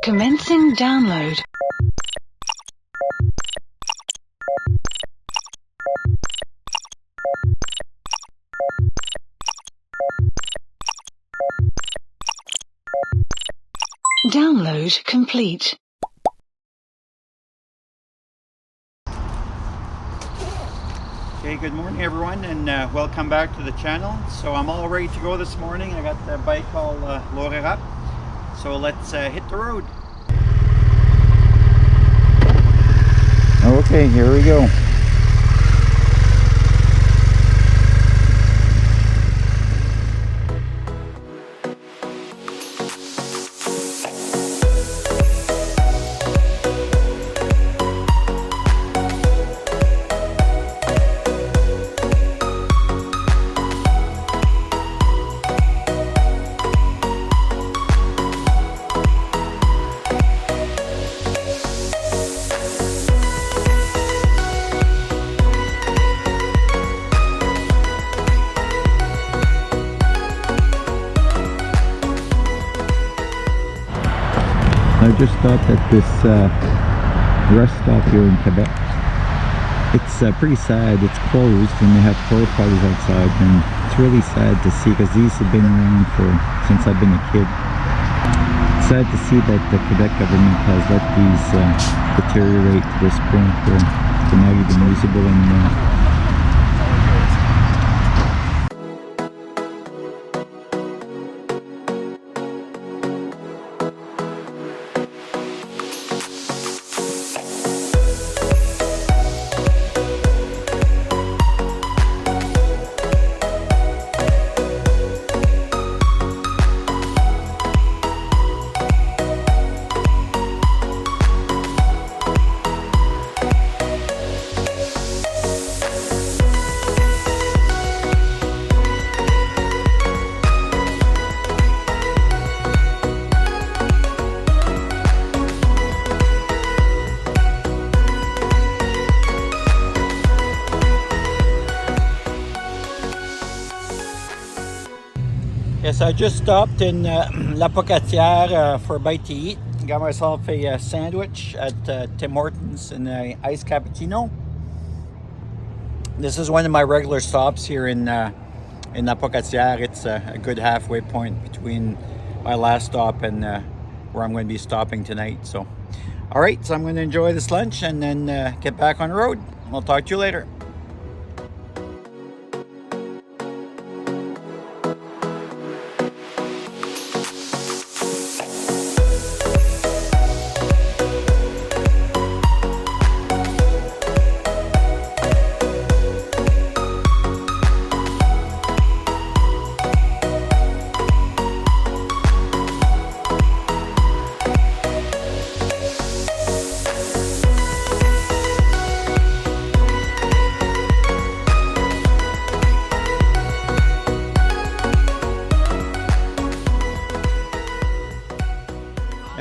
Commencing download. Download complete. Okay, good morning everyone, and welcome back to the channel. So I'm all ready to go this morning. I got the bike all loaded up, so let's hit the road. Okay, here we go. I just stopped at this rest stop here in Quebec. It's pretty sad. It's closed and they have porta potties outside, and it's really sad to see because these have been around since I've been a kid. It's sad to see that the Quebec government has let these deteriorate to this point where they're not even usable anymore. Yes, I just stopped in La Pocatière for a bite to eat. Got myself a sandwich at Tim Hortons and an iced cappuccino. This is one of my regular stops here in La Pocatière. It's a good halfway point between my last stop and where I'm going to be stopping tonight. So, all right, so I'm going to enjoy this lunch and then get back on the road. I'll talk to you later.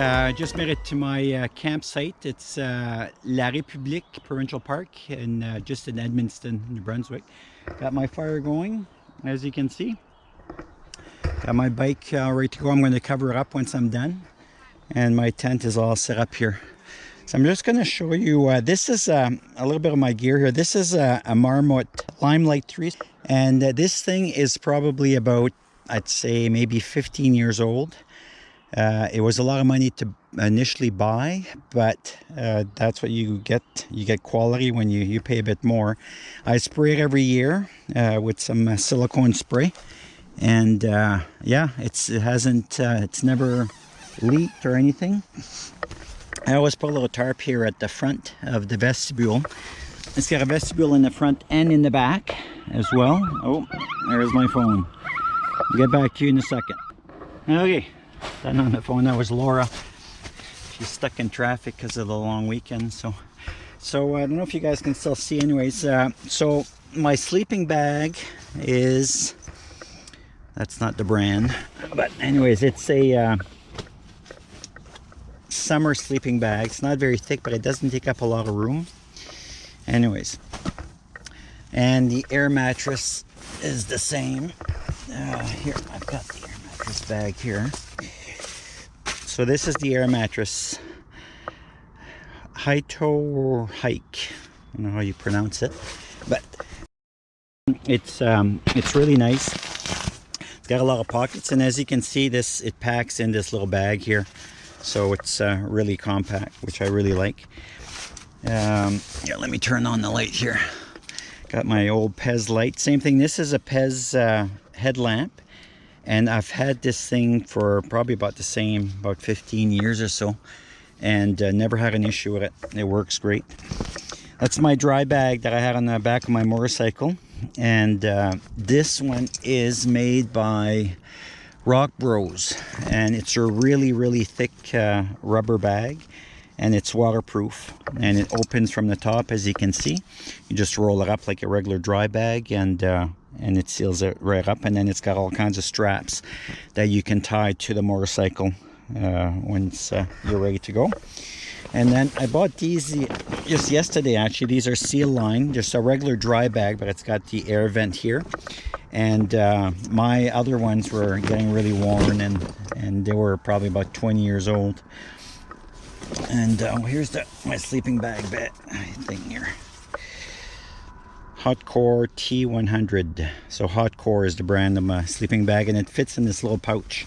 I just made it to my campsite. It's La République Provincial Park, just in Edmundston, New Brunswick. Got my fire going, as you can see. Got my bike ready to go. I'm going to cover it up once I'm done. And my tent is all set up here. So I'm just going to show you, this is a little bit of my gear here. This is a Marmot Limelight 3. And this thing is probably about, I'd say, maybe 15 years old. It was a lot of money to initially buy, but that's what you get. You get quality when you pay a bit more. I spray it every year with some silicone spray, and yeah, it's never leaked or anything. I always put a little tarp here at the front of the vestibule. It's got a vestibule in the front and in the back as well. Oh, there's my phone. I'll get back to you in a second. Okay. Done on the phone. That was Laura. She's stuck in traffic because of the long weekend. So I don't know if you guys can still see. Anyways, so my sleeping bag is, that's not the brand, but anyways, it's a summer sleeping bag. It's not very thick, but it doesn't take up a lot of room. Anyways, and the air mattress is the same. Here, I've got the air mattress bag here. So this is the air mattress. Hito Hike. I don't know how you pronounce it, but it's really nice. It's got a lot of pockets, and as you can see, it packs in this little bag here, so it's really compact, which I really like. Yeah, let me turn on the light here. Got my old Pez light. Same thing. This is a Pez headlamp, and I've had this thing for probably about 15 years or so, and never had an issue with it. It works great. That's my dry bag that I had on the back of my motorcycle, and this one is made by Rock Bros, and it's a really thick rubber bag, and it's waterproof, and it opens from the top. As you can see, you just roll it up like a regular dry bag, and it seals it right up, and then it's got all kinds of straps that you can tie to the motorcycle once you're ready to go. And then I bought these just yesterday, actually. These are seal line, just a regular dry bag, but it's got the air vent here. And my other ones were getting really worn, and they were probably about 20 years old. And here's my sleeping bag thing here. Hotcore T100. So Hotcore is the brand of my sleeping bag, and it fits in this little pouch.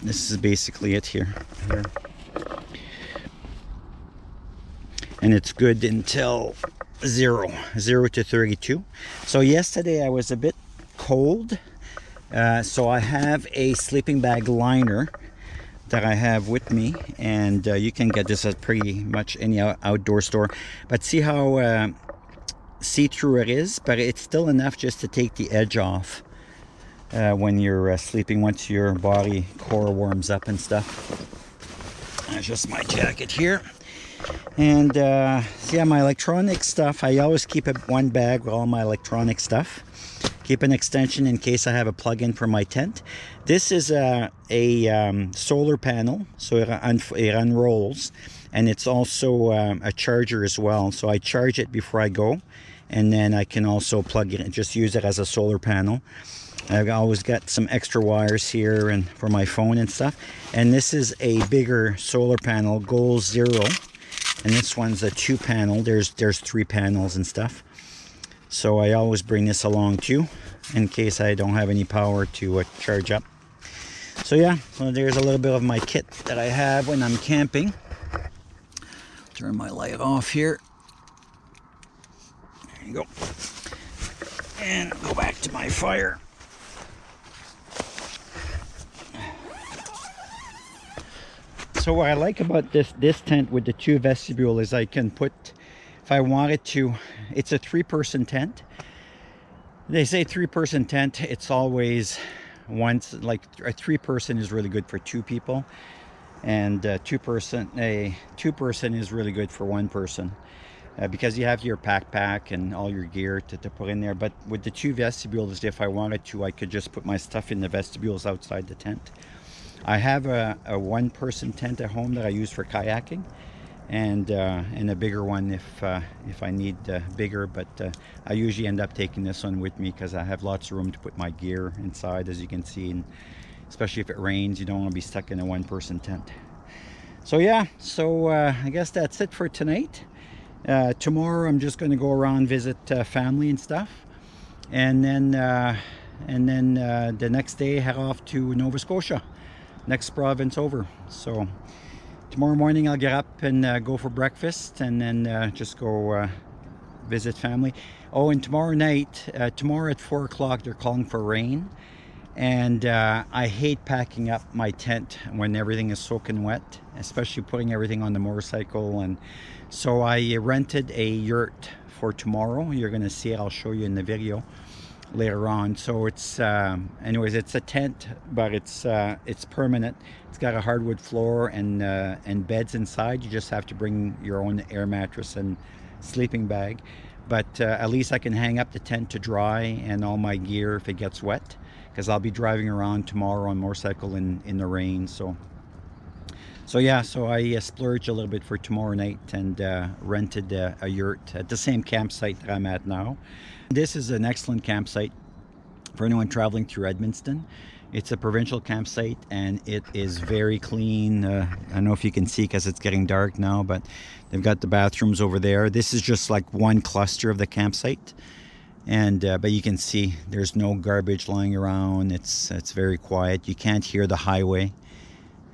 This is basically it here. And it's good until 0 to 32. So yesterday I was a bit cold, so I have a sleeping bag liner that I have with me, and you can get this at pretty much any outdoor store. But see how see-through it is, but it's still enough just to take the edge off when you're sleeping, once your body core warms up and stuff. That's just my jacket here. And so yeah, my electronic stuff, I always keep one bag with all my electronic stuff. Keep an extension in case I have a plug-in for my tent. This is a solar panel, so it unrolls, and it's also a charger as well. So I charge it before I go, and then I can also plug it and just use it as a solar panel. I've always got some extra wires here and for my phone and stuff. And this is a bigger solar panel, Goal 0. And this one's a 2 panel. There's 3 panels and stuff. So I always bring this along too, in case I don't have any power to charge up. So yeah, so there's a little bit of my kit that I have when I'm camping. Turn my light off here. There you go. And go back to my fire. So what I like about this tent with the 2 vestibule is I can put, if I wanted to, it's a 3-person tent. They say 3-person tent, it's always once, like a 3-person is really good for 2 people, and a 2-person is really good for 1 person, because you have your backpack and all your gear to put in there. But with the 2 vestibules, if I wanted to, I could just put my stuff in the vestibules outside the tent. I have a 1-person tent at home that I use for kayaking, and a bigger one if I need bigger, but I usually end up taking this one with me because I have lots of room to put my gear inside, as you can see, and especially if it rains, you don't want to be stuck in a 1-person tent. So yeah, so I guess that's it for tonight. Tomorrow I'm just going to go around, visit family and stuff, and then the next day head off to Nova Scotia, next province over. So tomorrow morning I'll get up and go for breakfast, and then just go visit family. Oh, and tomorrow night, tomorrow at 4 o'clock, they're calling for rain, and I hate packing up my tent when everything is soaking wet, especially putting everything on the motorcycle. And so I rented a yurt for tomorrow. You're gonna see it, I'll show you in the video later on. So it's anyways, it's a tent, but it's permanent. It's got a hardwood floor and beds inside. You just have to bring your own air mattress and sleeping bag, but at least I can hang up the tent to dry and all my gear if it gets wet, because I'll be driving around tomorrow on motorcycle in the rain. So yeah, so I splurged a little bit for tomorrow night and rented a yurt at the same campsite that I'm at now. This is an excellent campsite for anyone traveling through Edmundston. It's a provincial campsite and it is very clean. I don't know if you can see because it's getting dark now, but they've got the bathrooms over there. This is just like one cluster of the campsite, and but you can see there's no garbage lying around. It's very quiet. You can't hear the highway,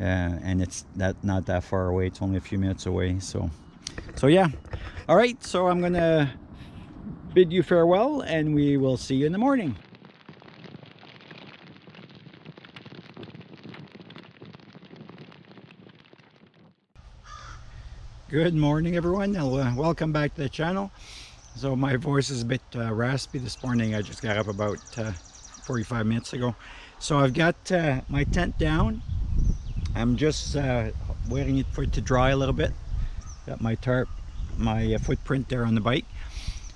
and it's not that far away. It's only a few minutes away. So yeah. All right. So I'm gonna bid you farewell, and we will see you in the morning. Good morning, everyone. Welcome back to the channel. So my voice is a bit raspy this morning. I just got up about 45 minutes ago. So I've got my tent down. I'm just waiting for it to dry a little bit. Got my tarp, my footprint there on the bike.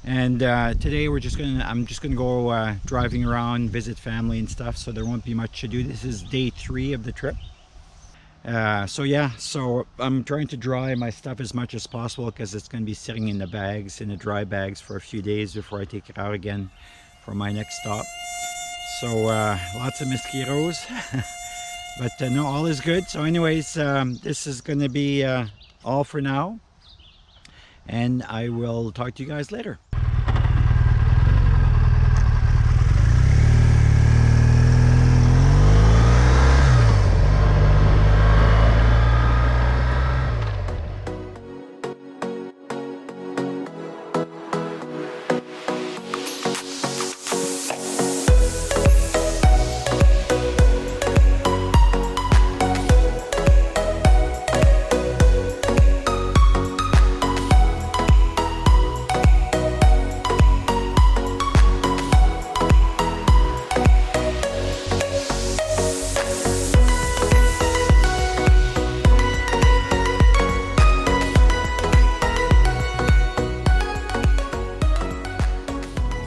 And today I'm just gonna go driving around, visit family and stuff. So there won't be much to do. This is day 3 of the trip. So yeah, so I'm trying to dry my stuff as much as possible because it's going to be sitting in the bags, in the dry bags, for a few days before I take it out again for my next stop. So lots of mosquitoes, but no, all is good. So anyways, this is going to be all for now, and I will talk to you guys later.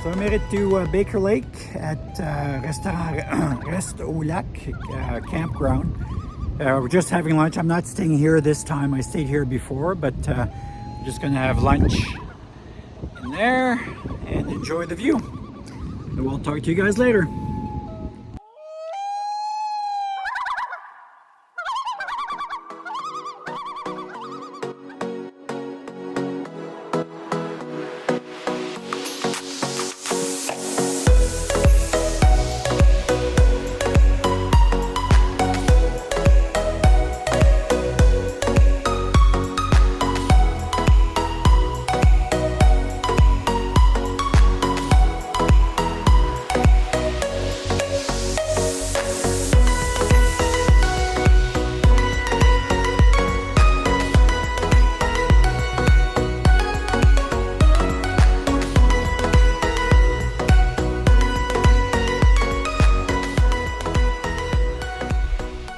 So I made it to Baker Lake at Rest au Lac campground. We're just having lunch. I'm not staying here this time. I stayed here before, but I'm just gonna have lunch in there and enjoy the view. So we'll talk to you guys later.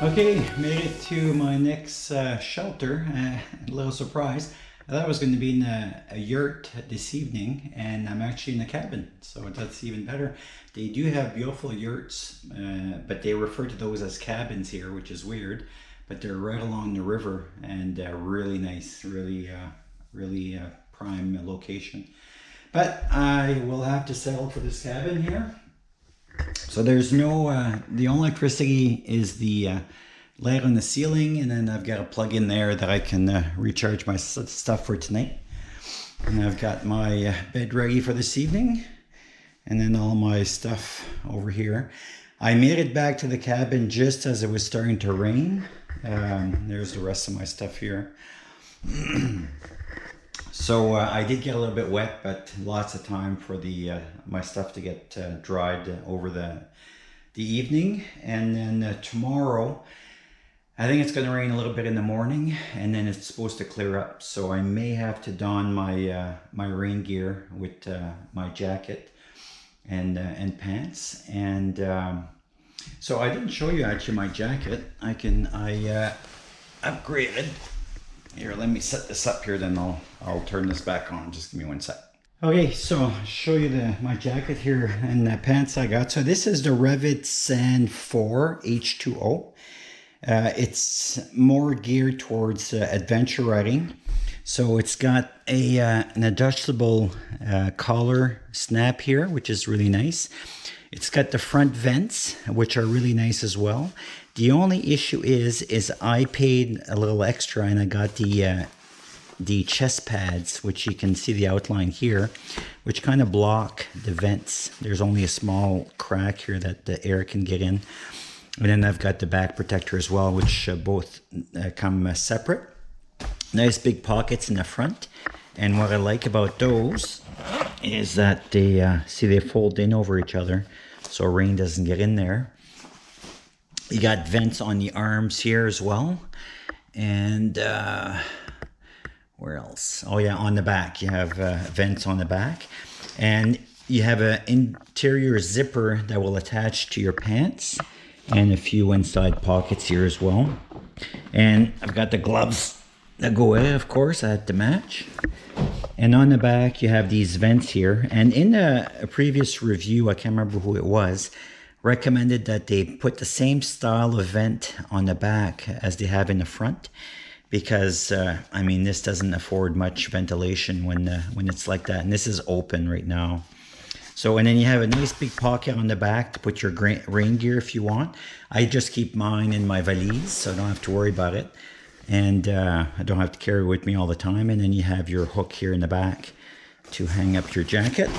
Okay, made it to my next shelter. A little surprise. I thought I was going to be in a yurt this evening, and I'm actually in a cabin, so that's even better. They do have beautiful yurts, but they refer to those as cabins here, which is weird, but they're right along the river, and really nice, really prime location. But I will have to settle for this cabin here. So there's no, the only electricity is the light on the ceiling, and then I've got a plug in there that I can recharge my stuff for tonight. And I've got my bed ready for this evening, and then all my stuff over here. I made it back to the cabin just as it was starting to rain. There's the rest of my stuff here. So I did get a little bit wet, but lots of time for the my stuff to get dried over the evening. And then tomorrow, I think it's going to rain a little bit in the morning, and then it's supposed to clear up. So I may have to don my my rain gear with my jacket and pants. And so I didn't show you actually my jacket. I upgraded. Here, let me set this up here, then I'll turn this back on. Just give me one sec. Okay, so I'll show you my jacket here and the pants I got. So this is the REV'IT Sand 4 H2O. It's more geared towards adventure riding. So it's got an adjustable collar snap here, which is really nice. It's got the front vents, which are really nice as well. The only issue is I paid a little extra and I got the chest pads, which you can see the outline here, which kind of block the vents. There's only a small crack here that the air can get in. And then I've got the back protector as well, which both come separate. Nice big pockets in the front. And what I like about those is that they fold in over each other so rain doesn't get in there. You got vents on the arms here as well. And where else? Oh yeah, on the back. You have vents on the back. And you have an interior zipper that will attach to your pants. And a few inside pockets here as well. And I've got the gloves that go with it, of course. I had to match. And on the back, you have these vents here. And in a previous review, I can't remember who it was, recommended that they put the same style of vent on the back as they have in the front. Because, I mean, this doesn't afford much ventilation when it's like that. And this is open right now. So, and then you have a nice big pocket on the back to put your rain gear if you want. I just keep mine in my valise, so I don't have to worry about it. And I don't have to carry it with me all the time. And then you have your hook here in the back to hang up your jacket.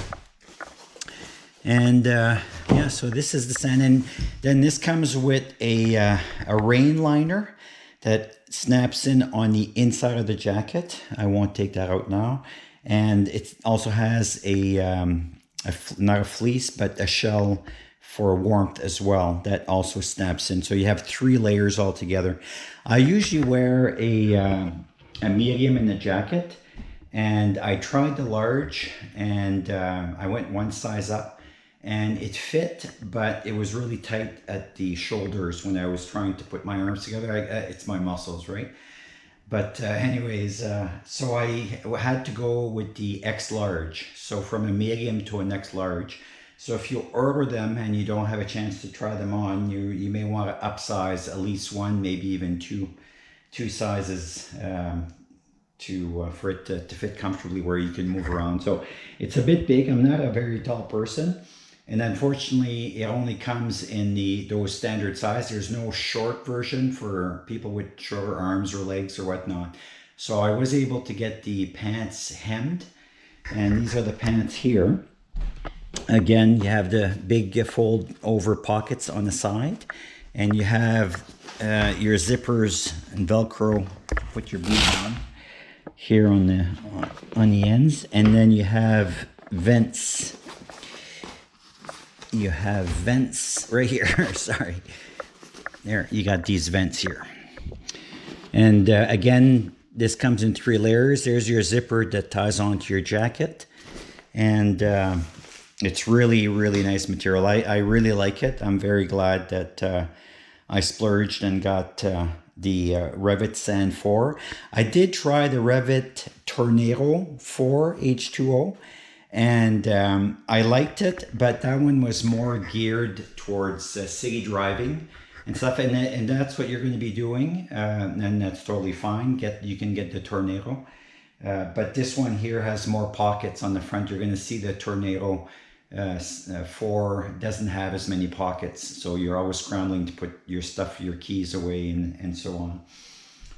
And yeah, so this is the sand. And then this comes with a rain liner that snaps in on the inside of the jacket. I won't take that out now. And it also has not a fleece, but a shell for warmth as well that also snaps in. So you have 3 layers all together. I usually wear a medium in the jacket, and I tried the large, and I went one size up, and it fit, but it was really tight at the shoulders when I was trying to put my arms together. It's my muscles, right? But anyways, so I had to go with the X large. So from a medium to an X large. So if you order them and you don't have a chance to try them on, you may want to upsize at least 1, maybe even two sizes for it to fit comfortably where you can move around. So it's a bit big. I'm not a very tall person. And unfortunately, it only comes in those standard size. There's no short version for people with shorter arms or legs or whatnot. So I was able to get the pants hemmed. And these are the pants here. Again, you have the big fold over pockets on the side. And you have your zippers and Velcro, put your boot on here on the ends. And then you have vents. You have vents right here. Sorry. There, you got these vents here. And again, this comes in 3 layers. There's your zipper that ties onto your jacket. And it's really, really nice material. I really like it. I'm very glad that I splurged and got the REV'IT Sand 4. I did try the REV'IT Tornado 4 H2O. And I liked it, but that one was more geared towards city driving and stuff. And that's what you're going to be doing. And that's totally fine. You can get the Tornado. But this one here has more pockets on the front. You're going to see the Tornado 4 doesn't have as many pockets. So you're always scrambling to put your stuff, your keys away and so on.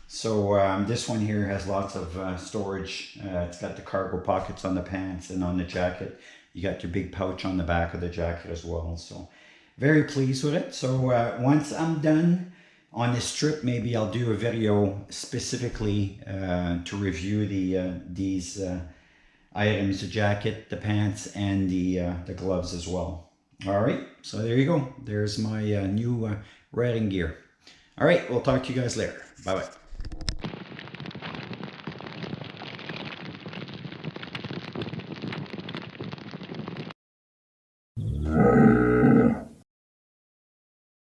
So this one here has lots of storage. It's got the cargo pockets on the pants and on the jacket. You got your big pouch on the back of the jacket as well. So very pleased with it. So once I'm done on this trip, maybe I'll do a video specifically to review these items, the jacket, the pants, and the gloves as well. All right, so there you go. There's my new riding gear. All right, we'll talk to you guys later. Bye-bye.